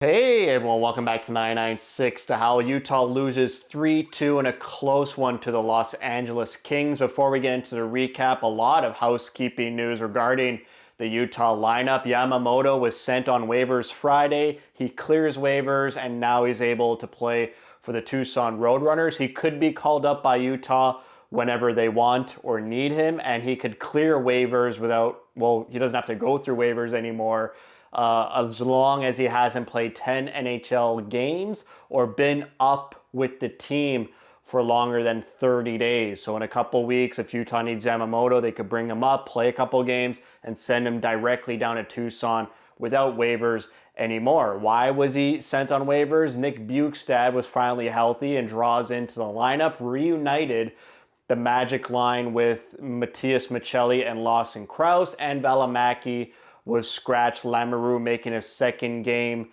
Hey everyone, welcome back to 996 to Howl. Utah loses 3-2 in a close one to the Los Angeles Kings. Before we get into the recap, a lot of housekeeping news regarding the Utah lineup. Yamamoto was sent on waivers Friday. He clears waivers and now he's able to play for the Tucson Roadrunners. He could be called up by Utah whenever they want or need him, and he could clear waivers without, well, he doesn't have to go through waivers anymore as long as he hasn't played 10 NHL games or been up with the team for longer than 30 days. So in a couple weeks, if Utah needs Yamamoto, they could bring him up, play a couple games, and send him directly down to Tucson without waivers anymore. Why was he sent on waivers? Nick Bjugstad was finally healthy and draws into the lineup, reunited the Magic line with Matias Michelli and Lawson Krause, and Valimaki was scratched. Lamoureux making his second game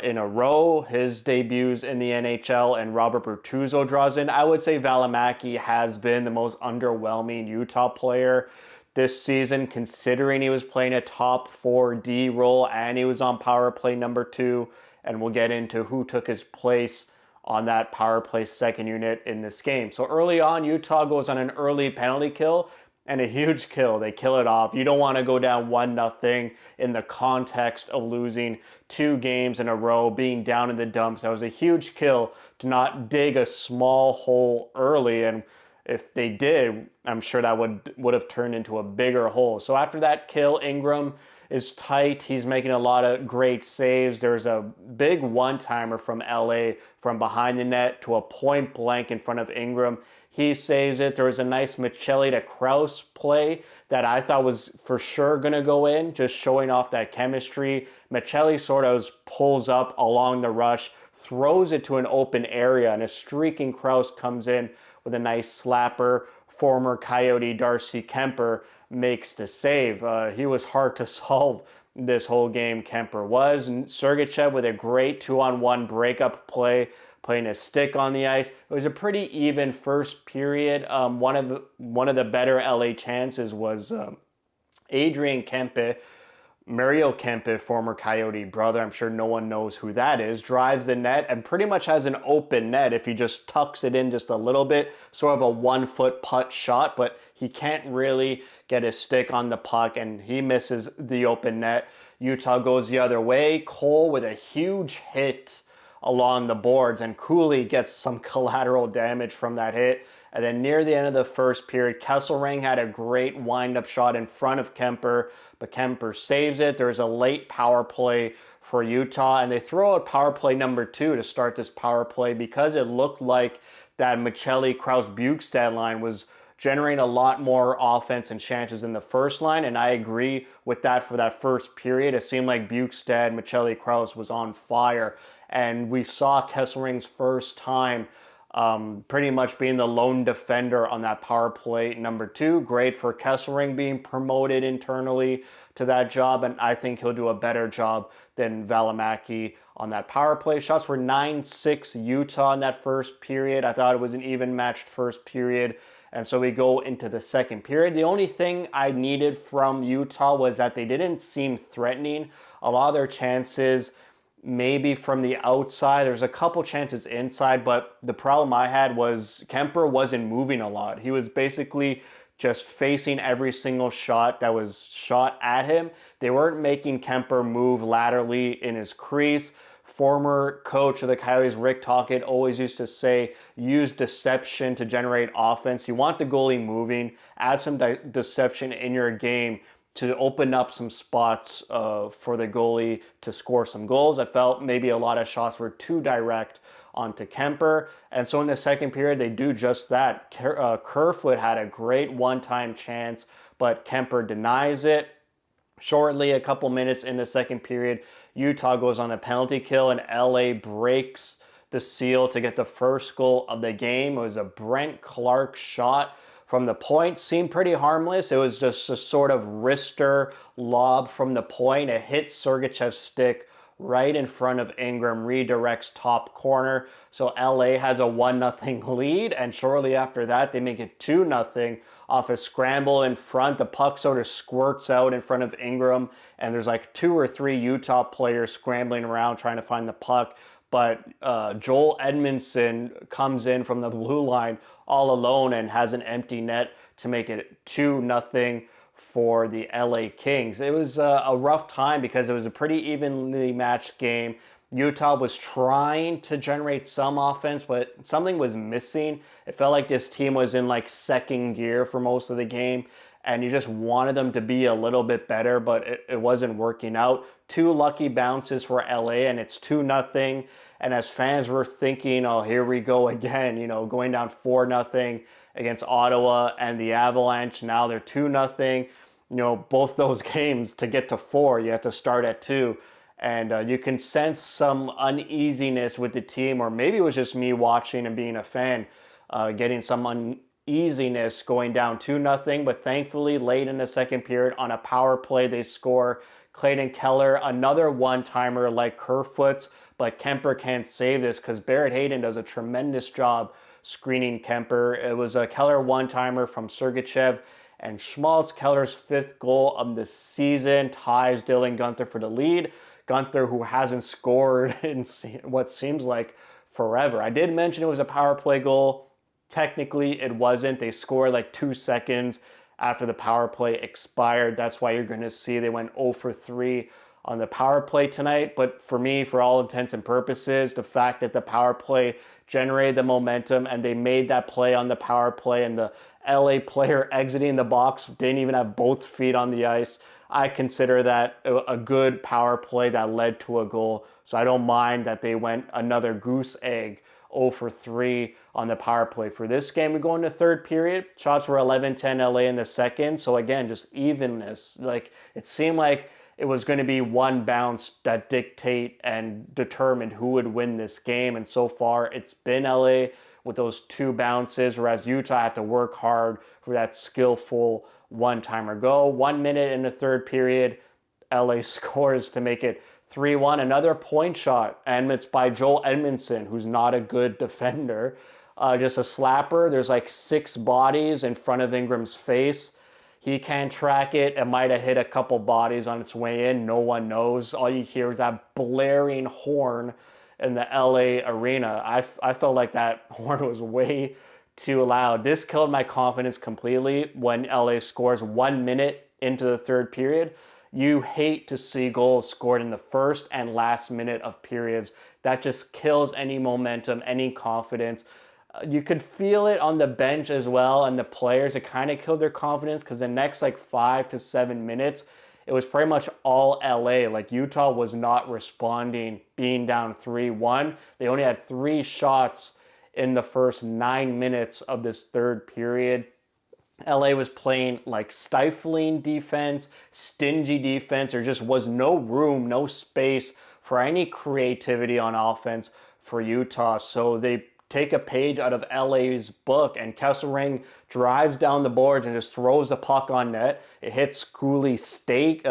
in a row. His debuts in the NHL, and Robert Bertuzzo draws in. I would say Valimaki has been the most underwhelming Utah player this season, considering he was playing a top 4D role and he was on power play number 2. And we'll get into who took his place on that power play second unit in this game. So early on, Utah goes on an early penalty kill and a huge kill. They kill it off. You don't want to go down 1-0 in the context of losing 2 games in a row, being down in the dumps. That was a huge kill to not dig a small hole early, and if they did, I'm sure that would have turned into a bigger hole. So after that kill, Ingram is tight. He's making a lot of great saves. There's a big one-timer from LA from behind the net to a point blank in front of Ingram. He saves it. There was a nice Michelli to Krause play that I thought was for sure going to go in, just showing off that chemistry. Michelli sort of pulls up along the rush, throws it to an open area, and a streaking Krause comes in with a nice slapper. Former Coyote Darcy Kemper makes the save. He was hard to solve this whole game, Kemper was. And Sergachev with a great 2-on-1 breakup play, playing a stick on the ice. It was a pretty even first period. One of the better LA chances was Adrian Kempe, Mario Kempe, former Coyote brother. I'm sure no one knows who that is. Drives the net and pretty much has an open net if he just tucks it in just a little bit. Sort of a 1-foot putt shot, but he can't really get his stick on the puck and he misses the open net. Utah goes the other way. Cole with a huge hit along the boards, and Cooley gets some collateral damage from that hit. And then near the end of the first period, Kesselring had a great wind-up shot in front of Kemper, but Kemper saves it. There's a late power play for Utah, and they throw out power play number 2 to start this power play because it looked like that Michelli, Krause, Bjugstad line was generating a lot more offense and chances in the first line, and I agree with that for that first period. It seemed like Bjugstad, Michelli, Krause was on fire, and we saw Kesselring's first time pretty much being the lone defender on that power play number 2. Great for Kesselring being promoted internally to that job, and I think he'll do a better job than Valimaki on that power play. Shots were 9-6 Utah in that first period. I thought it was an even matched first period. And so we go into the second period. The only thing I needed from Utah was that they didn't seem threatening. A lot of their chances maybe from the outside. There's a couple chances inside, but the problem I had was Kemper wasn't moving a lot. He was basically just facing every single shot that was shot at him. They weren't making Kemper move laterally in his crease. Former coach of the Coyotes, Rick Tocchet, always used to say, use deception to generate offense. You want the goalie moving, add some deception in your game to open up some spots for the goalie to score some goals. I felt maybe a lot of shots were too direct onto Kemper. And so in the second period, they do just that. Kerfoot had a great one-time chance, but Kemper denies it. Shortly, a couple minutes in the second period, Utah goes on a penalty kill and LA breaks the seal to get the first goal of the game. It was a Brent Clark shot from the point. Seemed pretty harmless. It was just a sort of wrister lob from the point. It hit Sergachev's stick right in front of Ingram, redirects top corner. So LA has a 1-0 lead, and shortly after that, they make it 2-0 off a scramble in front. The puck sort of squirts out in front of Ingram, and there's like 2 or 3 Utah players scrambling around trying to find the puck. But Joel Edmondson comes in from the blue line all alone and has an empty net to make it 2-0 for the LA Kings. It was a rough time because it was a pretty evenly matched game. Utah was trying to generate some offense, but something was missing. It felt like this team was in like second gear for most of the game, and you just wanted them to be a little bit better, but it wasn't working out. 2 lucky bounces for LA, and it's 2-0. And as fans were thinking, oh, here we go again, going down 4-0 against Ottawa and the Avalanche. Now they're 2-0. Both those games to get to 4, you have to start at 2. And you can sense some uneasiness with the team, or maybe it was just me watching and being a fan, getting some uneasiness going down 2-0. But thankfully, late in the second period, on a power play, they score. Clayton Keller, another one-timer like Kerfoot's, but Kemper can't save this because Barrett Hayden does a tremendous job screening Kemper. It was a Keller one-timer from Sergachev, and Schmaltz, Keller's 5th goal of the season, ties Dylan Guenther for the lead. Guenther, who hasn't scored in what seems like forever. I did mention it was a power play goal. Technically, it wasn't. They scored like 2 seconds after the power play expired. That's why you're going to see they went 0 for 3 on the power play tonight. But for me, for all intents and purposes, the fact that the power play generated the momentum and they made that play on the power play, and the LA player exiting the box didn't even have both feet on the ice, I consider that a good power play that led to a goal. So I don't mind that they went another goose egg, 0 for 3 on the power play. For this game, we go into third period. Shots were 11-10 LA in the second. So again, just evenness. Like, it seemed like it was going to be one bounce that dictate and determined who would win this game. And so far, it's been LA with those 2 bounces, whereas Utah had to work hard for that skillful one-timer goal. 1 minute in the third period, LA scores to make it 3-1. Another point shot, and it's by Joel Edmondson, who's not a good defender. Just a slapper. There's like 6 bodies in front of Ingram's face. He can't track it. It might have hit a couple bodies on its way in. No one knows. All you hear is that blaring horn in the LA arena. I felt like that horn was way too loud. This killed my confidence completely when LA scores 1 minute into the third period. You hate to see goals scored in the first and last minute of periods. That just kills any momentum, any confidence. You could feel it on the bench as well, and the players, it kind of killed their confidence because the next like 5 to 7 minutes, it was pretty much all LA. Like, Utah was not responding, being down 3-1. They only had 3 shots in the first 9 minutes of this third period. LA was playing like stifling defense, stingy defense. There just was no room, no space for any creativity on offense for Utah. So they take a page out of LA's book, and Kesselring drives down the boards and just throws the puck on net. It hits Cooley's skate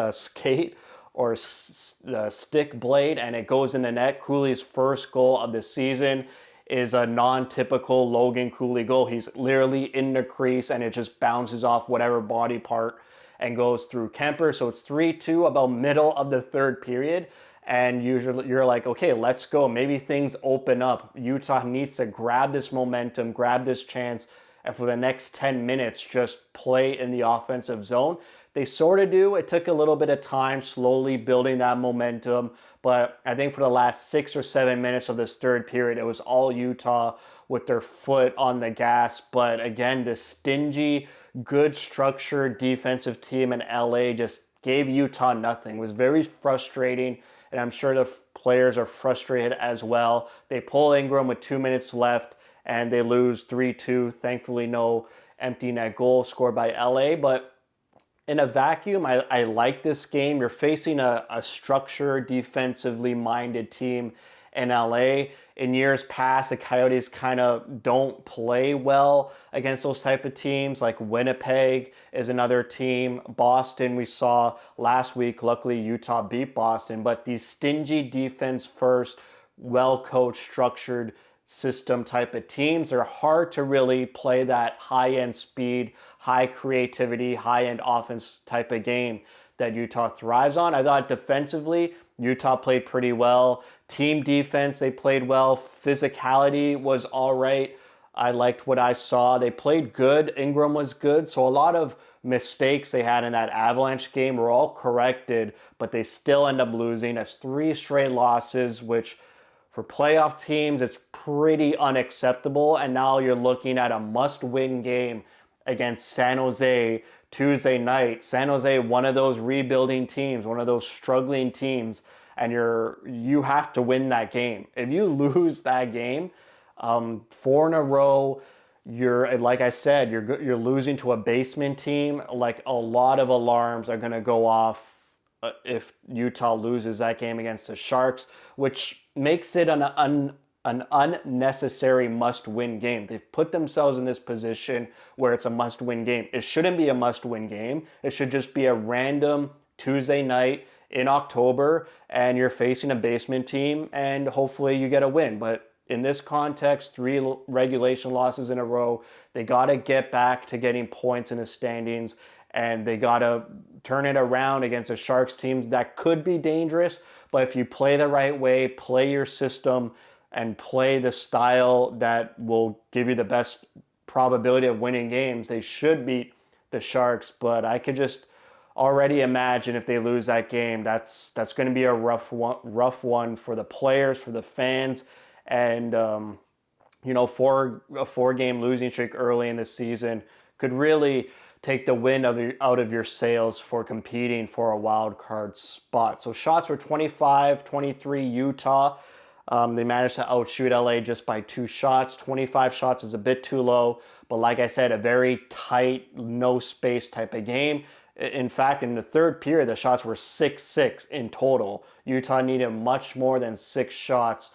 or stick blade, and it goes in the net. Cooley's first goal of the season is a non-typical Logan Cooley goal. He's literally in the crease, and it just bounces off whatever body part and goes through Kemper. So it's 3-2 about middle of the third period. And usually you're like, okay, let's go. Maybe things open up. Utah needs to grab this momentum, grab this chance, and for the next 10 minutes, just play in the offensive zone. They sort of do. It took a little bit of time, slowly building that momentum. But I think for the last 6 or 7 minutes of this third period, it was all Utah with their foot on the gas. But again, this stingy, good structured defensive team in LA just gave Utah nothing. It was very frustrating, and I'm sure the players are frustrated as well. They pull Ingram with 2 minutes left, and they lose 3-2. Thankfully, no empty net goal scored by LA. But in a vacuum, I like this game. You're facing a structured, defensively minded team in LA. In years past, the Coyotes kind of don't play well against those type of teams. Like Winnipeg is another team. Boston, we saw last week. Luckily, Utah beat Boston. But these stingy defense first, well-coached, structured system type of teams are hard to really play that high-end speed, high creativity, high-end offense type of game that Utah thrives on. I thought defensively, Utah played pretty well. Team defense, they played well. Physicality was all right. I liked what I saw. They played good. Ingram was good. So a lot of mistakes they had in that Avalanche game were all corrected, but they still end up losing. That's 3 straight losses, which for playoff teams, it's pretty unacceptable. And now you're looking at a must-win game against San Jose Tuesday night. San Jose, one of those rebuilding teams, one of those struggling teams, and you have to win that game. If you lose that game, 4 in a row, like I said, you're losing to a basement team. Like a lot of alarms are gonna go off if Utah loses that game against the Sharks, which makes it an unnecessary must-win game. They've put themselves in this position where it's a must-win game. It shouldn't be a must-win game. It should just be a random Tuesday night in October, and you're facing a basement team, and hopefully you get a win. But in this context, 3 regulation losses in a row. They got to get back to getting points in the standings, and they got to turn it around against a Sharks team that could be dangerous. But if you play the right way, play your system, and play the style that will give you the best probability of winning games, they should beat the Sharks. But I could just already imagine if they lose that game, that's going to be a rough one for the players, for the fans, and for a 4-game losing streak early in the season could really take the wind out of your sails for competing for a wild card spot. So shots were 25-23 Utah. They managed to outshoot LA just by 2 shots. 25 shots is a bit too low, but like I said, a very tight, no space type of game. In fact, in the third period, the shots were 6-6 in total. Utah needed much more than 6 shots,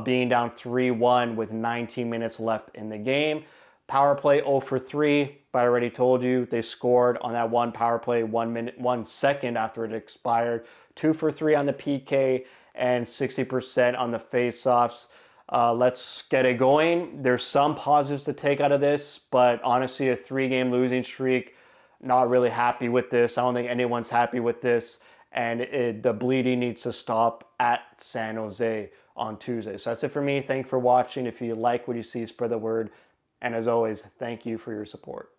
being down 3-1 with 19 minutes left in the game. Power play 0 for 3, but I already told you they scored on that one power play 1 second after it expired. 2 for 3 on the PK and 60% on the faceoffs. Let's get it going. There's some positives to take out of this, but honestly, a 3-game losing streak, not really happy with this. I don't think anyone's happy with this, and the bleeding needs to stop at San Jose on Tuesday. So that's it for me. Thank you for watching. If you like what you see, spread the word. And as always, thank you for your support.